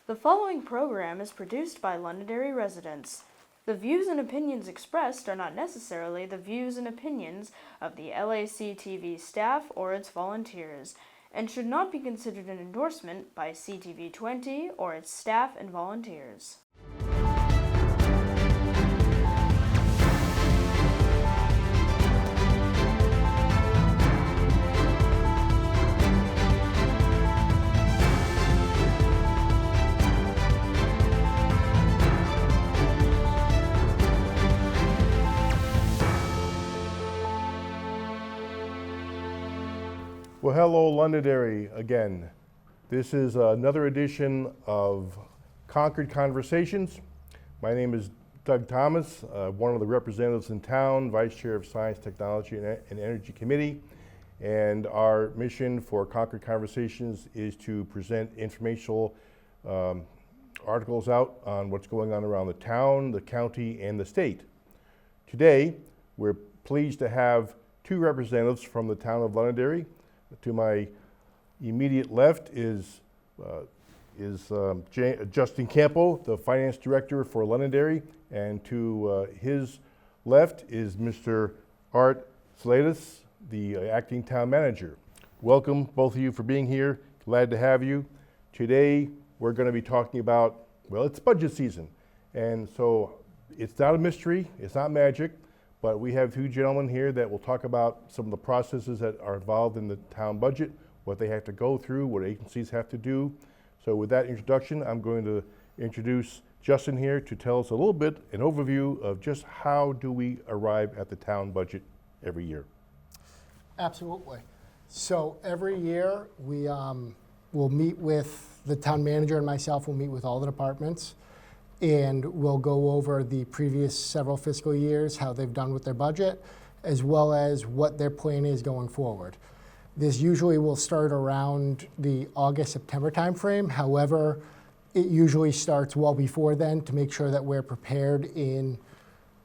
The following program is produced by Londonderry residents. The views and opinions expressed are not necessarily the views and opinions of the LACTV staff or its volunteers, and should not be considered an endorsement by CTV 20 or its staff and volunteers. Well, hello, Londonderry again. This is another edition of Concord Conversations. My name is Doug Thomas, one of the representatives in town, Vice Chair of Science, Technology, and Energy Committee. And our mission for Concord Conversations is to present informational articles out on what's going on around the town, the county, and the state. Today, we're pleased to have two representatives from the town of Londonderry. To my immediate left is Justin Campo, the Finance Director for Londonderry, and to his left is Mr. Art Psaledas, the Acting Town Manager. Welcome, both of you, for being here. Glad to have you. Today, we're going to be talking about, well, it's budget season, and so it's not a mystery, it's not magic. But we have two gentlemen here that will talk about some of the processes that are involved in the town budget, what they have to go through, what agencies have to do. So with that introduction, I'm going to introduce Justin here to tell us a little bit, an overview of just how do we arrive at the town budget every year. Absolutely. So every year we will meet with the town manager and myself will meet with all the departments. And we'll go over the previous several fiscal years, how they've done with their budget, as well as what their plan is going forward. This usually will start around the August-September timeframe. However, it usually starts well before then to make sure that we're prepared in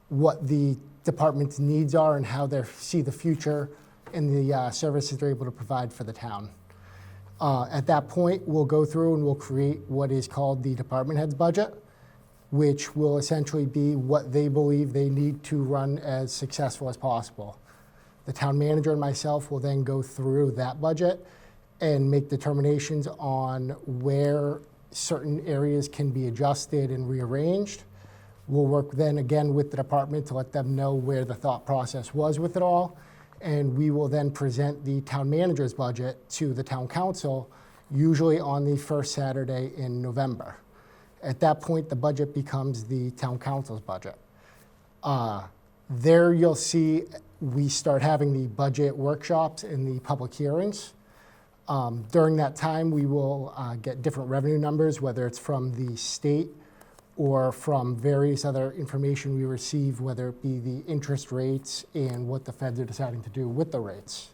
what the department's needs are and how they see the future and the services they're able to provide for the town. At that point, we'll go through and we'll create what is called the department head's budget, which will essentially be what they believe they need to run as successful as possible. The town manager and myself will then go through that budget and make determinations on where certain areas can be adjusted and rearranged. We'll work then again with the department to let them know where the thought process was with it all. And we will then present the town manager's budget to the town council, usually on the first Saturday in November. At that point, the budget becomes the town council's budget. There you'll see we start having the budget workshops and the public hearings. During that time, we will get different revenue numbers, whether it's from the state or from various other information we receive, whether it be the interest rates and what the feds are deciding to do with the rates.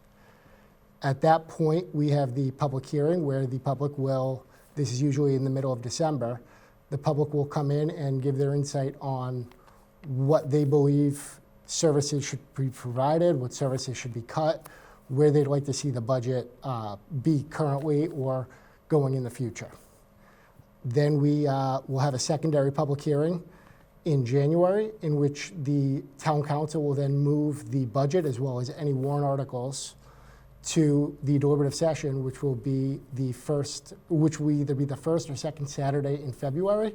At that point, we have the public hearing where the public will, this is usually in the middle of December, the public will come in and give their insight on what they believe services should be provided, what services should be cut, where they'd like to see the budget be currently or going in the future. Then we will have a secondary public hearing in January in which the town council will then move the budget as well as any warrant articles to the deliberative session, which will be the first, which will either be the first or second Saturday in February.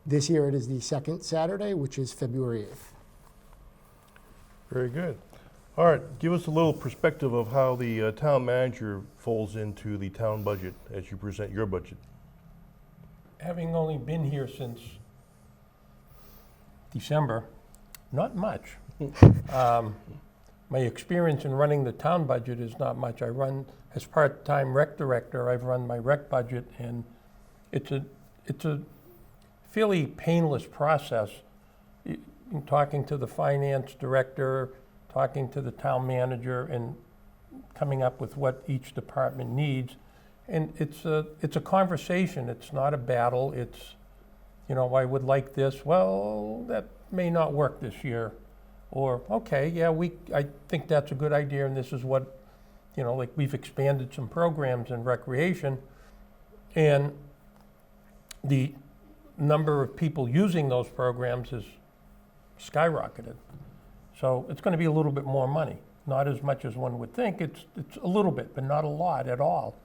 This year it is the second Saturday, which is February 8th. Very good. All right, give us a little perspective of how the town manager folds into the town budget as you present your budget. Having only been here since December, not much. My experience in running the town budget is not much. I run, as part-time rec director, I've run my rec budget, and it's a fairly painless process. In talking to the finance director, talking to the town manager, and coming up with what each department needs. And it's a conversation. It's not a battle. It's, you know, I would like this. Well, that may not work this year. Or, okay, yeah, I think that's a good idea, and this is what, you know, like we've expanded some programs in recreation. And the number of people using those programs is skyrocketed. So it's going to be a little bit more money. Not as much as one would think. It's a little bit, but not a lot at all.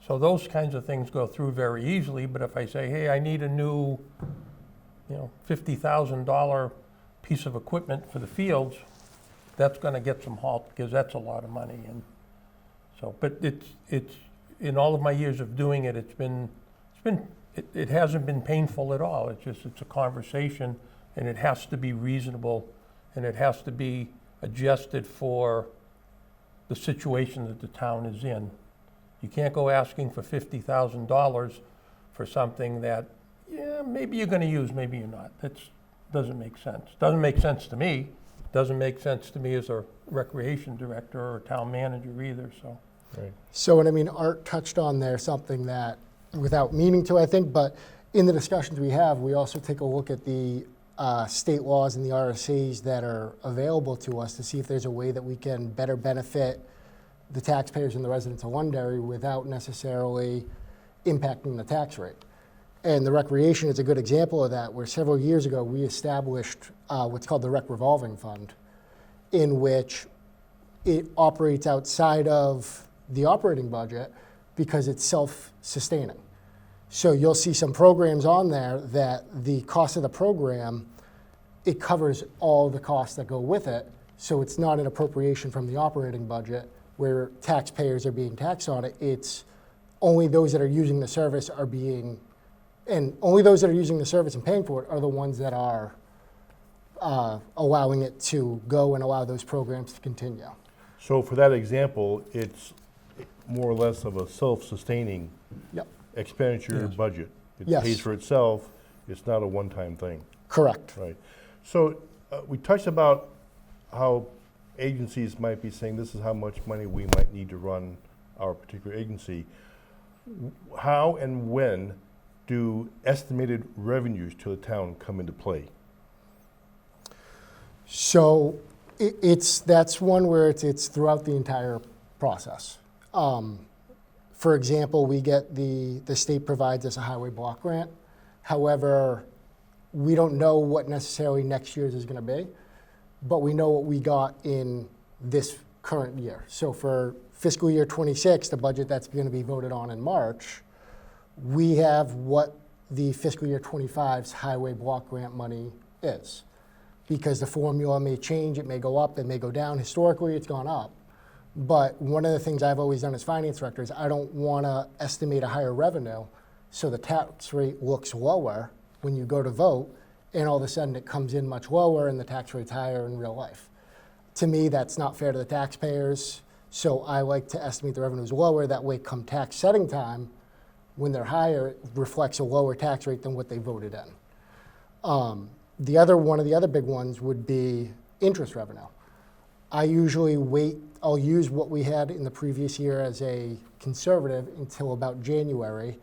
So those kinds of things go through very easily. But if I say, hey, I need a new, $50,000 piece of equipment for the fields, that's going to get some halt because that's a lot of money. And so, but it's in all of my years of doing it, it hasn't been painful at all. It's a conversation, and it has to be reasonable, and it has to be adjusted for the situation that the town is in. You can't go asking for $50,000 for something that, maybe you're going to use, maybe you're not. That doesn't make sense. Doesn't make sense to me. Doesn't make sense to me as a recreation director or a town manager either. So. Right. So, and I mean, Art touched on there something that, without meaning to, I think, but in the discussions we have, we also take a look at the state laws and the RSAs that are available to us to see if there's a way that we can better benefit the taxpayers and the residents of Londonderry without necessarily impacting the tax rate. And the recreation is a good example of that, where several years ago we established what's called the Rec Revolving Fund, in which it operates outside of the operating budget because it's self-sustaining. So you'll see some programs on there that the cost of the program, it covers all the costs that go with it. So it's not an appropriation from the operating budget where taxpayers are being taxed on it. It's only those that are using the service are being, and only those that are using the service and paying for it are the ones that are allowing it to go and allow those programs to continue. So for that example, it's more or less of a self-sustaining Yep. expenditure Yes. budget. It Yes. pays for itself. It's not a one-time thing. Correct. Right. So we touched about how agencies might be saying this is how much money we might need to run our particular agency. How and when do estimated revenues to the town come into play? So that's one where it's throughout the entire process. For example, we get the state provides us a highway block grant. However, we don't know what necessarily next year's is going to be, but we know what we got in this current year. So for fiscal year 26, the budget that's going to be voted on in March, we have what the fiscal year 25's highway block grant money is. Because the formula may change, it may go up, it may go down. Historically, it's gone up. But one of the things I've always done as finance director is I don't want to estimate a higher revenue so the tax rate looks lower when you go to vote, and all of a sudden it comes in much lower and the tax rate's higher in real life. To me, that's not fair to the taxpayers, so I like to estimate the revenues lower. That way, come tax setting time, when they're higher, it reflects a lower tax rate than what they voted in. One of the other big ones would be interest revenue. I usually I'll use what we had in the previous year as a conservative until about January,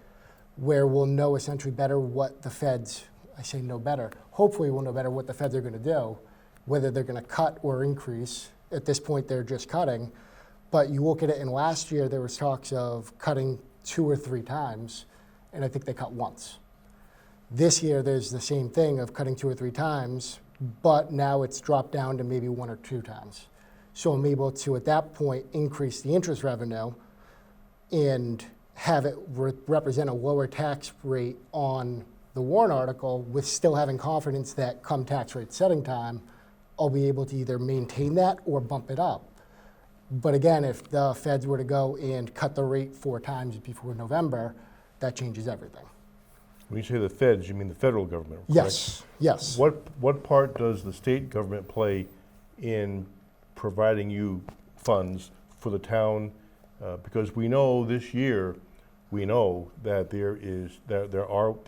where we'll know essentially better what the feds, I say no better, hopefully we'll know better what the feds are gonna do, whether they're gonna cut or increase. At this point, they're just cutting. But you look at it, and last year there was talks of cutting 2 or 3 times, and I think they cut once. This year, there's the same thing of cutting 2 or 3 times, but now it's dropped down to maybe 1 or 2 times. So I'm able to, at that point, increase the interest revenue and have it represent a lower tax rate on the warrant article with still having confidence that come tax rate setting time, I'll be able to either maintain that or bump it up. But again, if the feds were to go and cut the rate 4 times before November, that changes everything. When you say the feds, you mean the federal government, correct? Yes, yes. What part does the state government play in providing you funds for the town? Because we know this year, we know that there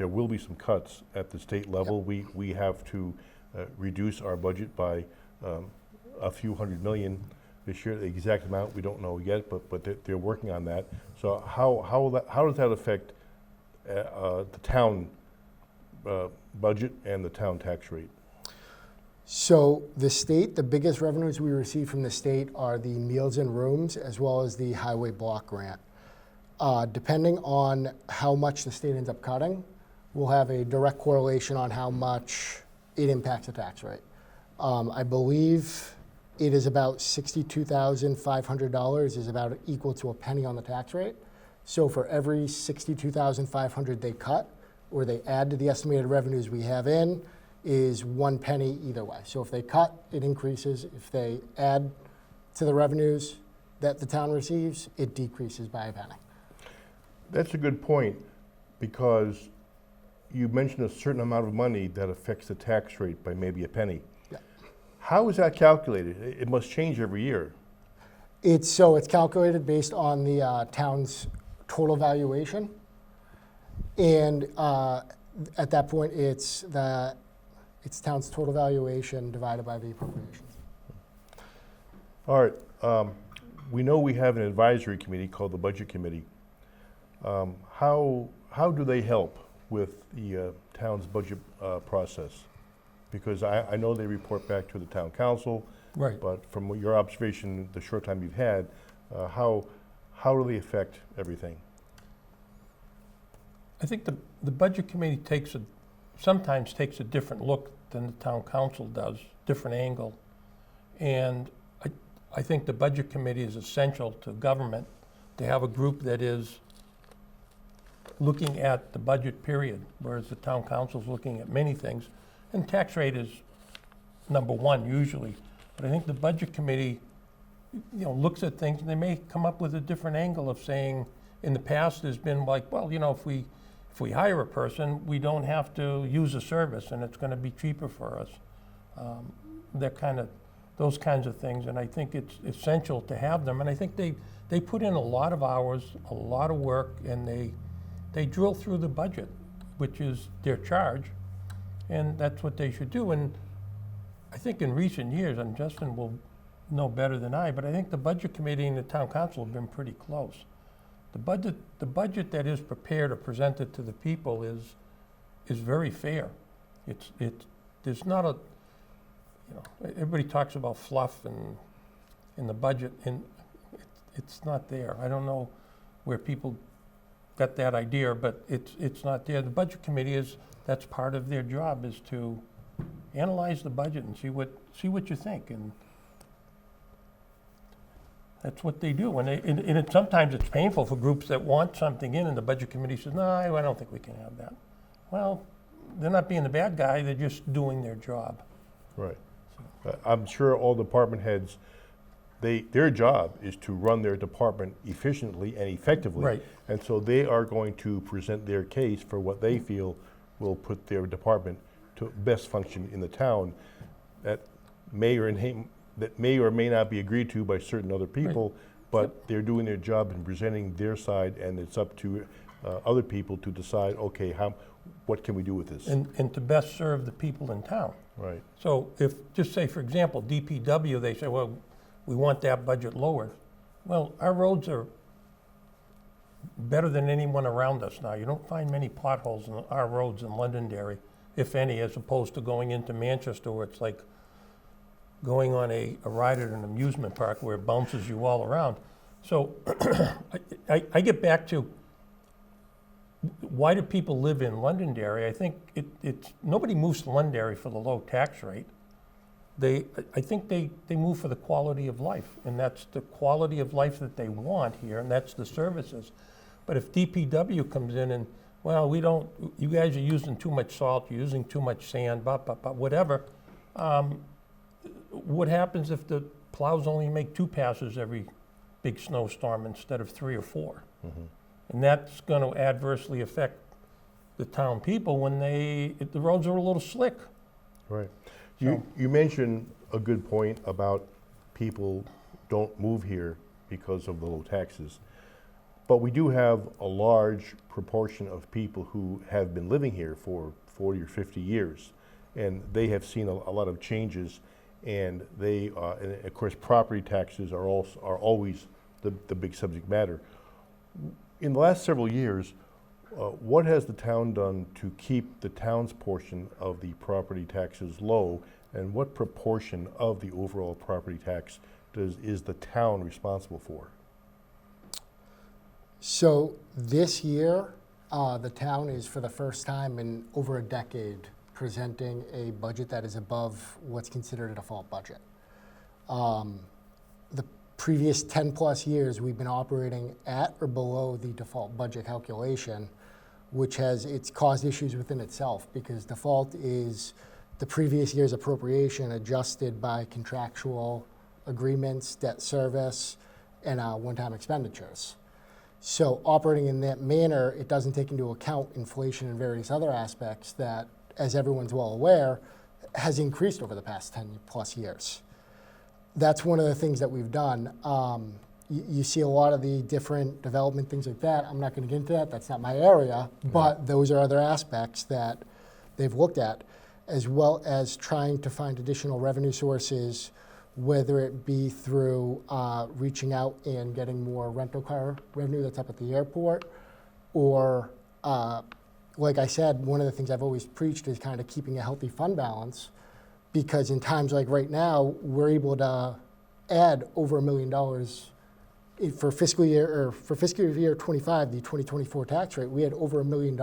will be some cuts at the state level. Yep. We have to reduce our budget by a few $100 million this year. The exact amount we don't know yet, but they're working on that. So how does that affect the town budget and the town tax rate? So the biggest revenues we receive from the state are the meals and rooms as well as the highway block grant. Depending on how much the state ends up cutting, will have a direct correlation on how much it impacts the tax rate. I believe it is about $62,500 is about equal to a penny on the tax rate. So for every $62,500 they cut or they add to the estimated revenues we have in is 1 penny either way. So if they cut, it increases. If they add to the revenues that the town receives, it decreases by a penny. That's a good point, because you mentioned a certain amount of money that affects the tax rate by maybe a penny. Yeah. How is that calculated? It must change every year. It's calculated based on the town's total valuation. And at that point, it's town's total valuation divided by the appropriations. All right. We know we have an advisory committee called the Budget Committee. How do they help with the town's budget process? Because I know they report back to the town council. Right. But from your observation, the short time you've had, how do they affect everything? I think the budget committee sometimes takes a different look than the town council does, different angle. And I think the budget committee is essential to government, to have a group that is looking at the budget period, whereas the town council is looking at many things. And tax rate is number one usually. But I think the budget committee, looks at things, and they may come up with a different angle of saying, in the past, there's been like, well, if we hire a person, we don't have to use a service, and it's going to be cheaper for us. Those kinds of things, and I think it's essential to have them. And I think they put in a lot of hours, a lot of work, and they drill through the budget, which is their charge, and that's what they should do. And I think in recent years, and Justin will know better than I, but I think the budget committee and the town council have been pretty close. The budget that is prepared or presented to the people is very fair. There's not a, everybody talks about fluff in the budget, and it's not there. I don't know where people got that idea, but it's not there. The budget committee that's part of their job, is to analyze the budget and see what you think, and that's what they do. And sometimes it's painful for groups that want something in, and the budget committee says, no, I don't think we can have that. Well, they're not being the bad guy, they're just doing their job. Right. I'm sure all department heads, their job is to run their department efficiently and effectively. Right. And so they are going to present their case for what they feel will put their department to best function in the town. That may or may not be agreed to by certain other people, but they're doing their job in presenting their side, and it's up to other people to decide, okay, what can we do with this? And to best serve the people in town. Right. So if, just say, for example, DPW, they say, well, we want that budget lowered. Well, our roads are better than anyone around us now. You don't find many potholes in our roads in Londonderry, if any, as opposed to going into Manchester, where it's like going on a ride at an amusement park where it bounces you all around. So I get back to, why do people live in Londonderry? I think it's nobody moves to Londonderry for the low tax rate. I think they move for the quality of life, and that's the quality of life that they want here, and that's the services. But if DPW comes in and, well, you guys are using too much salt, you're using too much sand, whatever, what happens if the plows only make 2 passes every big snowstorm instead of 3 or 4? Mm-hmm. And that's going to adversely affect the town people when the roads are a little slick. Right. So, You mentioned a good point about people don't move here because of the low taxes. But we do have a large proportion of people who have been living here for 40 or 50 years. And they have seen a lot of changes. And and of course, property taxes are always the big subject matter. In the last several years, what has the town done to keep the town's portion of the property taxes low, and what proportion of the overall property tax is the town responsible for? So this year, The town is, for the first time in over a decade, presenting a budget that is above what's considered a default budget. The previous 10-plus years, we've been operating at or below the default budget calculation, which has it's caused issues within itself, because default is the previous year's appropriation adjusted by contractual agreements, debt service, and one-time expenditures. So operating in that manner, it doesn't take into account inflation and various other aspects that, as everyone's well aware, has increased over the past 10-plus years. That's one of the things that we've done. You see a lot of the different development things like that. I'm not going to get into that. That's not my area. But those are other aspects that they've looked at, as well as trying to find additional revenue sources, whether it be through reaching out and getting more rental car revenue that's up at the airport, or like I said, one of the things I've always preached is kind of keeping a healthy fund balance, because in times like right now, we're able to add over $1 million for fiscal year 25, the 2024 tax rate. We had over $1 million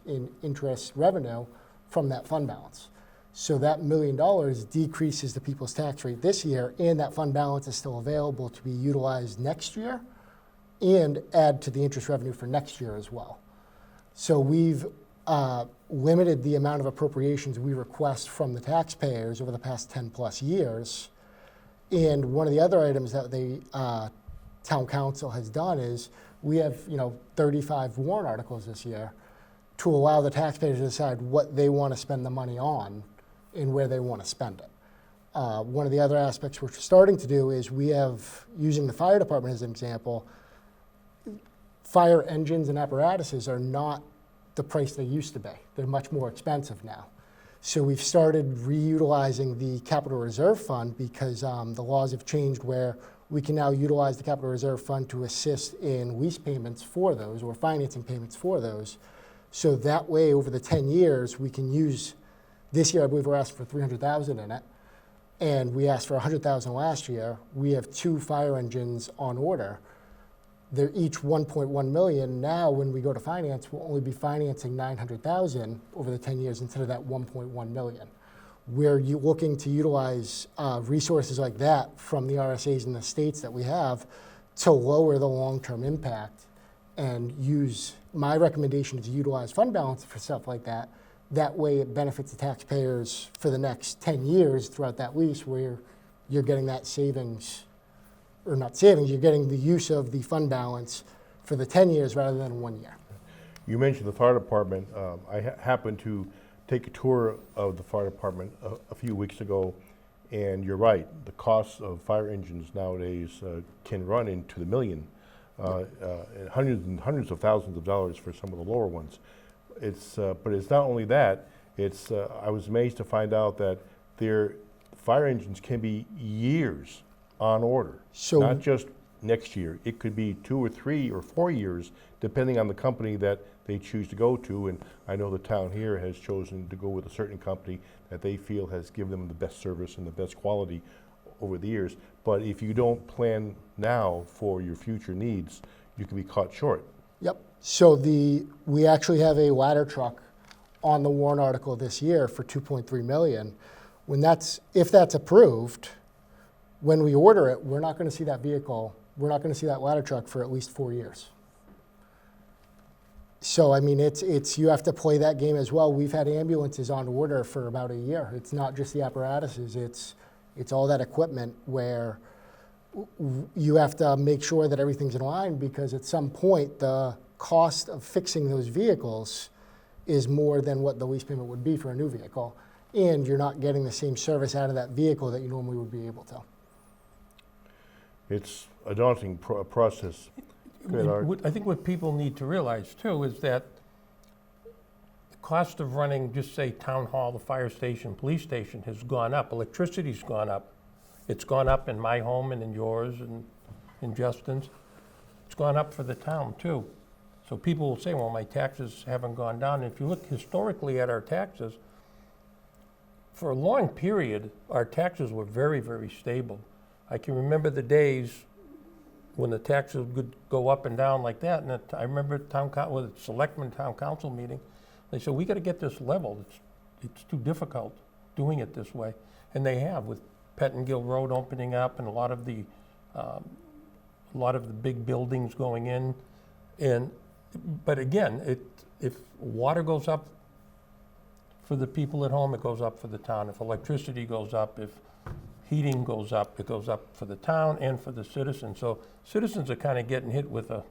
in interest revenue from that fund balance. So that $1 million decreases the people's tax rate this year, and that fund balance is still available to be utilized next year and add to the interest revenue for next year as well. So we've limited the amount of appropriations we request from the taxpayers over the past 10-plus years. And one of the other items that the town council has done is we have 35 warrant articles this year to allow the taxpayers to decide what they want to spend the money on and where they want to spend it. One of the other aspects we're starting to do is we have, using the fire department as an example, fire engines and apparatuses are not the price they used to be. They're much more expensive now. So we've started reutilizing the capital reserve fund, because the laws have changed where we can now utilize the capital reserve fund to assist in lease payments for those, or financing payments for those. So that way, over the 10 years, we can use, this year I believe we're asking for $300,000 in it, and we asked for $100,000 last year. We have 2 fire engines on order. They're each 1.1 million. Now, when we go to finance, we'll only be financing $900,000 over the 10 years instead of that 1.1 million. We're looking to utilize resources like that from the RSAs and the states that we have to lower the long-term impact, and use, my recommendation is to utilize fund balance for stuff like that. That way it benefits the taxpayers for the next 10 years throughout that lease, where you're getting that savings, or not savings, you're getting the use of the fund balance for the 10 years rather than 1 year. You mentioned the fire department. I happened to take a tour of the fire department a few weeks ago, and you're right, the costs of fire engines nowadays can run into the million, and hundreds of thousands of dollars for some of the lower ones. But it's not only that. I was amazed to find out that their fire engines can be years on order, So- not just next year. It could be 2 or 3 or 4 years, depending on the company that they choose to go to. And I know the town here has chosen to go with a certain company that they feel has given them the best service and the best quality over the years. But if you don't plan now for your future needs, you can be caught short. Yep. So we actually have a ladder truck on the warrant article this year for 2.3 million. If that's approved, when we order it, we're not going to see that vehicle, we're not going to see that ladder truck for at least 4 years. So I mean, you have to play that game as well. We've had ambulances on order for about a year. It's not just the apparatuses, it's all that equipment where you have to make sure that everything's in line, because at some point the cost of fixing those vehicles is more than what the lease payment would be for a new vehicle, and you're not getting the same service out of that vehicle that you normally would be able to. It's a daunting process. Go ahead, Art. I think what people need to realize too is that the cost of running, just say town hall, the fire station, police station has gone up. Electricity's gone up. It's gone up in my home and in yours and in Justin's. It's gone up for the town too. So people will say, well, my taxes haven't gone down. And if you look historically at our taxes, for a long period, our taxes were very, very stable. I can remember the days when the taxes would go up and down like that, and I remember selectmen town council meeting, they said, we got to get this leveled. It's too difficult doing it this way. And they have, with Pettingill Road opening up and a lot of the big buildings going in. But again, if water goes up for the people at home, it goes up for the town. If electricity goes up, if heating goes up, it goes up for the town and for the citizens. So citizens are kind of getting hit with a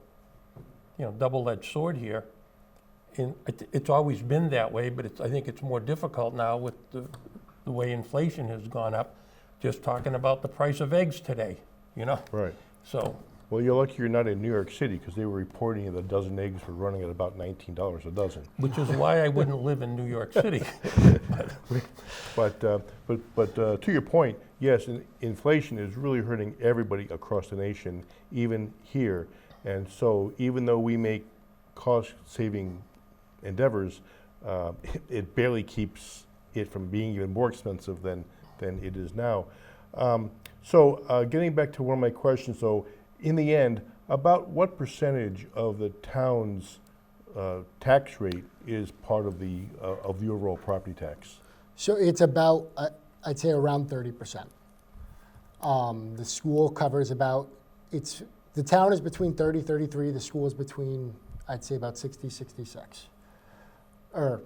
double-edged sword here. And it's always been that way, but I think it's more difficult now with the way inflation has gone up. Just talking about the price of eggs today, Right. So. Well, you're lucky you're not in New York City, because they were reporting that a dozen eggs were running at about $19 a dozen. Which is why I wouldn't live in New York City. But to your point, yes, inflation is really hurting everybody across the nation, even here. And so even though we make cost-saving endeavors, it barely keeps it from being even more expensive than it is now. So getting back to one of my questions, though, in the end, about what percentage of the town's tax rate is part of the overall property tax? So it's about, I'd say around 30%. The school covers about, the town is between 30, 33, the school is between, I'd say about 60, 66. About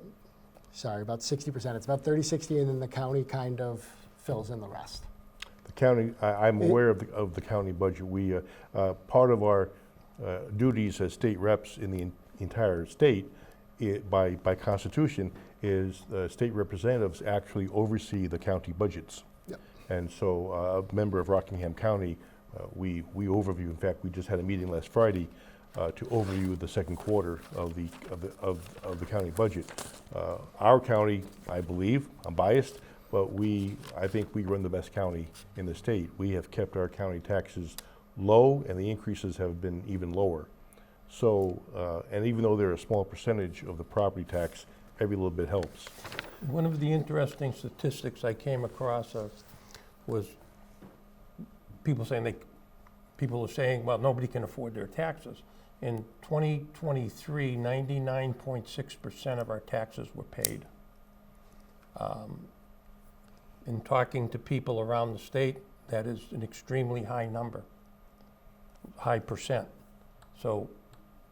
60%. It's about 30, 60, and then the county kind of fills in the rest. The county, I'm aware of the county budget. We, part of our duties as state reps in the entire state, by constitution, is state representatives actually oversee the county budgets. Yep. And so a member of Rockingham County, we overview, in fact, we just had a meeting last Friday to overview the second quarter of the county budget. Our county, I believe, I'm biased, but I think we run the best county in the state. We have kept our county taxes low, and the increases have been even lower. So, and even though they're a small percentage of the property tax, every little bit helps. One of the interesting statistics I came across was people are saying, well, nobody can afford their taxes. In 2023, 99.6% of our taxes were paid. In talking to people around the state, that is an extremely high number, high percent. So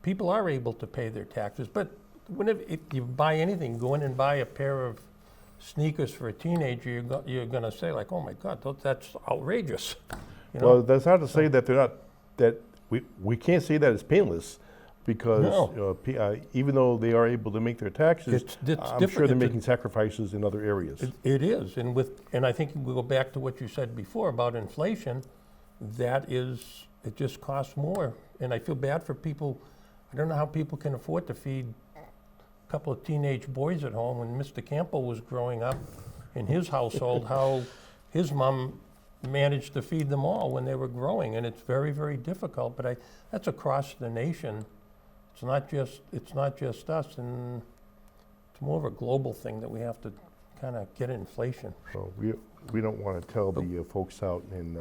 people are able to pay their taxes, but if you buy anything, go in and buy a pair of sneakers for a teenager, you're going to say like, oh my God, that's outrageous. Well, that's not to say that they're not, that we can't say that it's painless, because even though they are able to make their taxes, I'm sure they're making sacrifices in other areas. It is, and I think we go back to what you said before about inflation. It just costs more, and I feel bad for people. I don't know how people can afford to feed a couple of teenage boys at home. When Mr. Campo was growing up in his household, how his mom managed to feed them all when they were growing, and it's very, very difficult. But that's across the nation. It's not just us, and it's more of a global thing that we have to kind of get inflation. Well, we don't want to tell the folks out in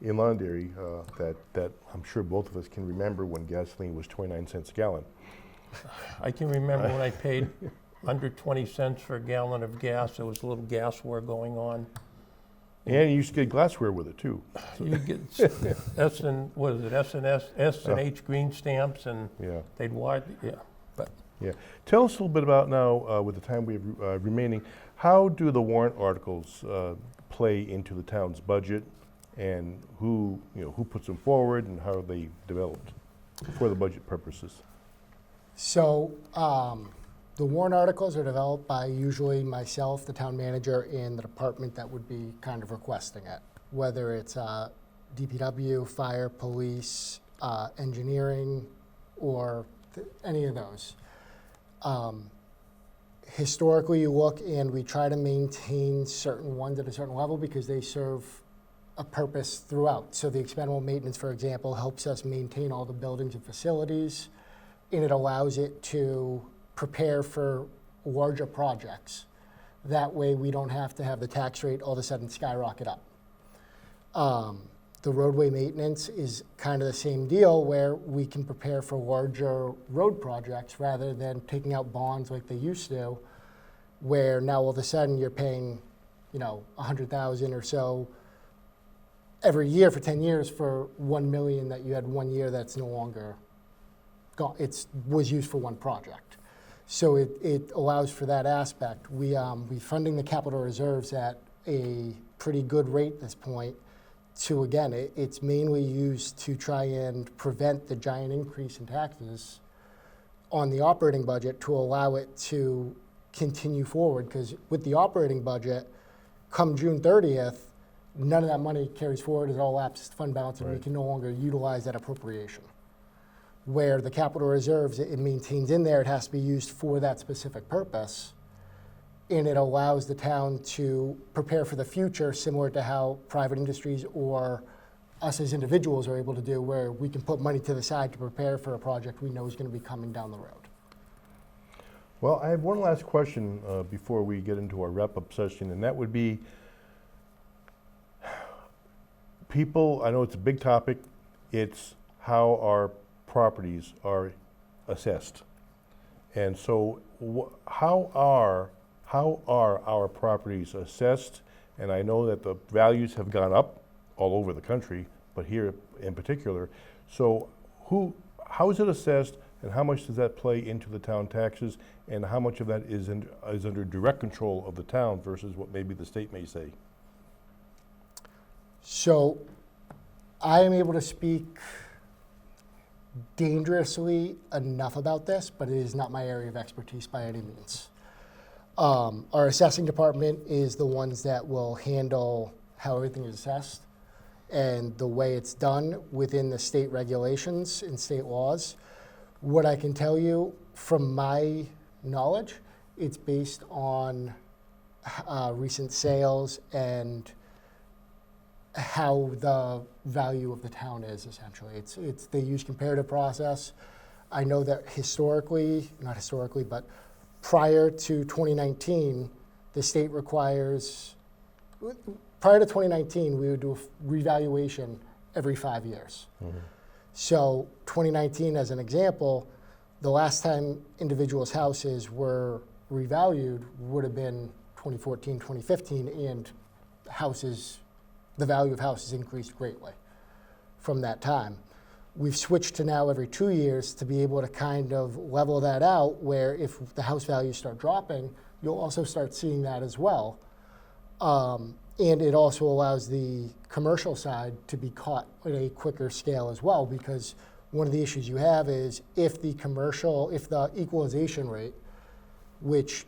Londonderry that I'm sure both of us can remember when gasoline was 29 cents a gallon. I can remember when I paid under 20 cents for a gallon of gas. There was a little gas war going on. And you used to get glassware with it too. You get S and H green stamps, and they'd wide, but. Yeah. Tell us a little bit about now, with the time we have remaining, how do the warrant articles play into the town's budget, and who puts them forward, and how are they developed for the budget purposes? So the warrant articles are developed by usually myself, the town manager, and the department that would be kind of requesting it, whether it's DPW, fire, police, engineering, or any of those. Historically, you look and we try to maintain certain ones at a certain level because they serve a purpose throughout. So the expendable maintenance, for example, helps us maintain all the buildings and facilities, and it allows it to prepare for larger projects. That way we don't have to have the tax rate all of a sudden skyrocket up. The roadway maintenance is kind of the same deal, where we can prepare for larger road projects rather than taking out bonds like they used to, where now all of a sudden you're paying, $100,000 or so every year for 10 years for 1 million that you had 1 year that's no longer gone. It was used for one project. So it allows for that aspect. We're funding the capital reserves at a pretty good rate at this point. To again, it's mainly used to try and prevent the giant increase in taxes on the operating budget to allow it to continue forward. Because with the operating budget, come June 30th, none of that money carries forward. It all lapses fund balance, and we can no longer utilize that appropriation. Where the capital reserves, it maintains in there, it has to be used for that specific purpose. And it allows the town to prepare for the future, similar to how private industries or us as individuals are able to do, where we can put money to the side to prepare for a project we know is going to be coming down the road. Well, I have one last question before we get into our wrap-up session, and that would be, people, I know it's a big topic, it's how our properties are assessed. And so how are our properties assessed? And I know that the values have gone up all over the country, but here in particular. So how is it assessed, and how much does that play into the town taxes, and how much of that is under direct control of the town versus what maybe the state may say? So I am able to speak dangerously enough about this, but it is not my area of expertise by any means. Our assessing department is the ones that will handle how everything is assessed and the way it's done within the state regulations and state laws. What I can tell you from my knowledge, it's based on recent sales and how the value of the town is, essentially. They use comparative process. I know that not historically, but prior to 2019, the state requires, prior to 2019, we would do a revaluation every 5 years. Mm-hmm. So 2019, as an example, the last time individuals' houses were revalued would have been 2014, 2015, and the value of houses increased greatly from that time. We've switched to now every 2 years to be able to kind of level that out, where if the house values start dropping, you'll also start seeing that as well. And it also allows the commercial side to be caught at a quicker scale as well, because one of the issues you have is if the equalization rate, which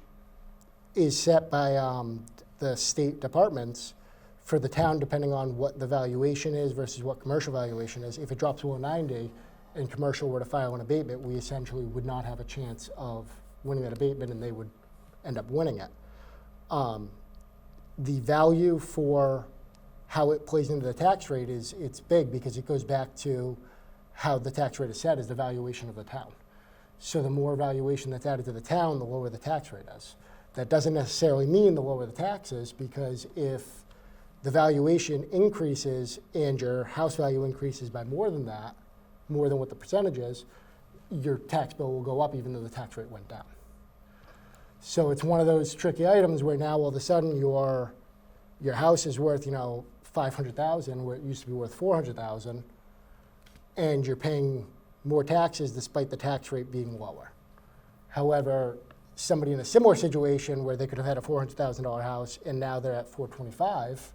is set by the state departments, for the town, depending on what the valuation is versus what commercial valuation is, if it drops below 90 and commercial were to file an abatement, we essentially would not have a chance of winning that abatement, and they would end up winning it. The value for how it plays into the tax rate it's big, because it goes back to how the tax rate is set, is the valuation of the town. So the more valuation that's added to the town, the lower the tax rate is. That doesn't necessarily mean the lower the tax is, because if the valuation increases and your house value increases by more than what the percentage is, your tax bill will go up even though the tax rate went down. So it's one of those tricky items where now all of a sudden your house is worth, $500,000 where it used to be worth $400,000, and you're paying more taxes despite the tax rate being lower. However, somebody in a similar situation where they could have had a $400,000 house and now they're at $425,000,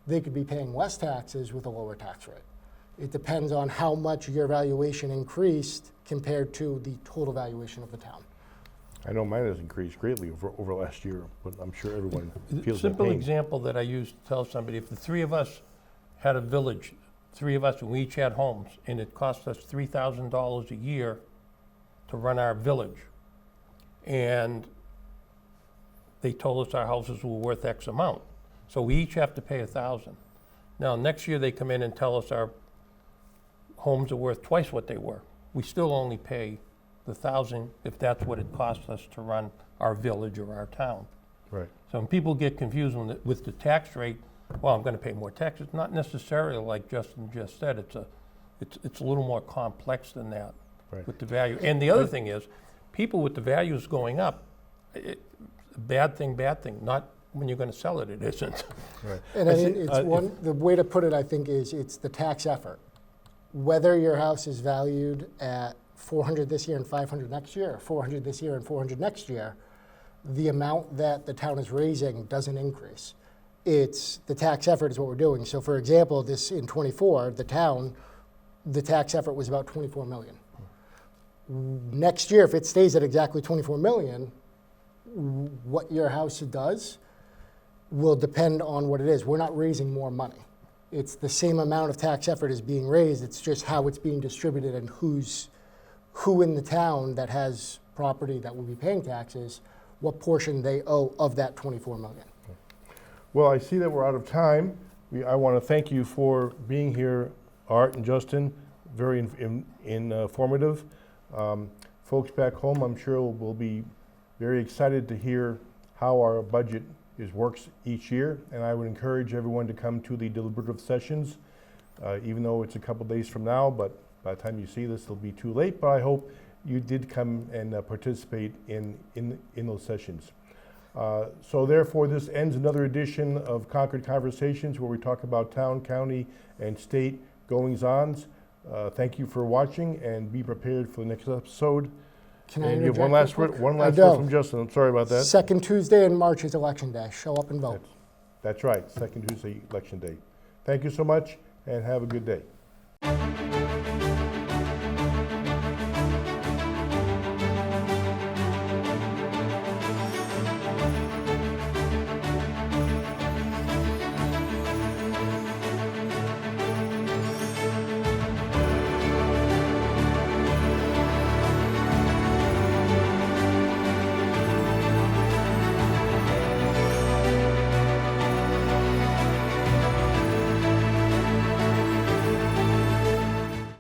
they could be paying less taxes with a lower tax rate. It depends on how much your valuation increased compared to the total valuation of the town. I know mine has increased greatly over last year, but I'm sure everyone feels that Simple pain. example that I use to tell somebody, if the three of us had a village, and we each had homes, and it cost us $3,000 a year to run our village, and they told us our houses were worth X amount, so we each have to pay $1,000. Now, next year they come in and tell us our homes are worth twice what they were. We still only pay the $1,000 if that's what it costs us to run our village or our town. Right. So when people get confused with the tax rate, well, I'm gonna pay more taxes. Not necessarily like Justin just said, it's a little more complex than that Right. with the value. And the other thing is, people with the values going up, bad thing, not when you're gonna sell it, it isn't. Right. And I think it's the way to put it, I think, is it's the tax effort. Whether your house is valued at 400 this year and 500 next year, or 400 this year and 400 next year, the amount that the town is raising doesn't increase. It's the tax effort is what we're doing. So for example, this in '24, the tax effort was about 24 million. Next year, if it stays at exactly 24 million, what your house does will depend on what it is. We're not raising more money. It's the same amount of tax effort is being raised. It's just how it's being distributed and who in the town that has property that will be paying taxes, what portion they owe of that 24 million. Well, I see that we're out of time. I want to thank you for being here, Art and Justin. Very informative. Folks back home, I'm sure, will be very excited to hear how our budget works each year, and I would encourage everyone to come to the deliberative sessions, even though it's a couple days from now, but by the time you see this, it'll be too late, but I hope you did come and participate in those sessions. So therefore, this ends another edition of Concord Conversations, where we talk about town, county, and state goings-ons. Thank you for watching, and be prepared for the next episode. Can I And you have one interject real last quick? word, I do. from Justin. I'm sorry about that. Second Tuesday in March is Election Day. Show up and vote. That's right, second Tuesday, election day. Thank you so much, and have a good day.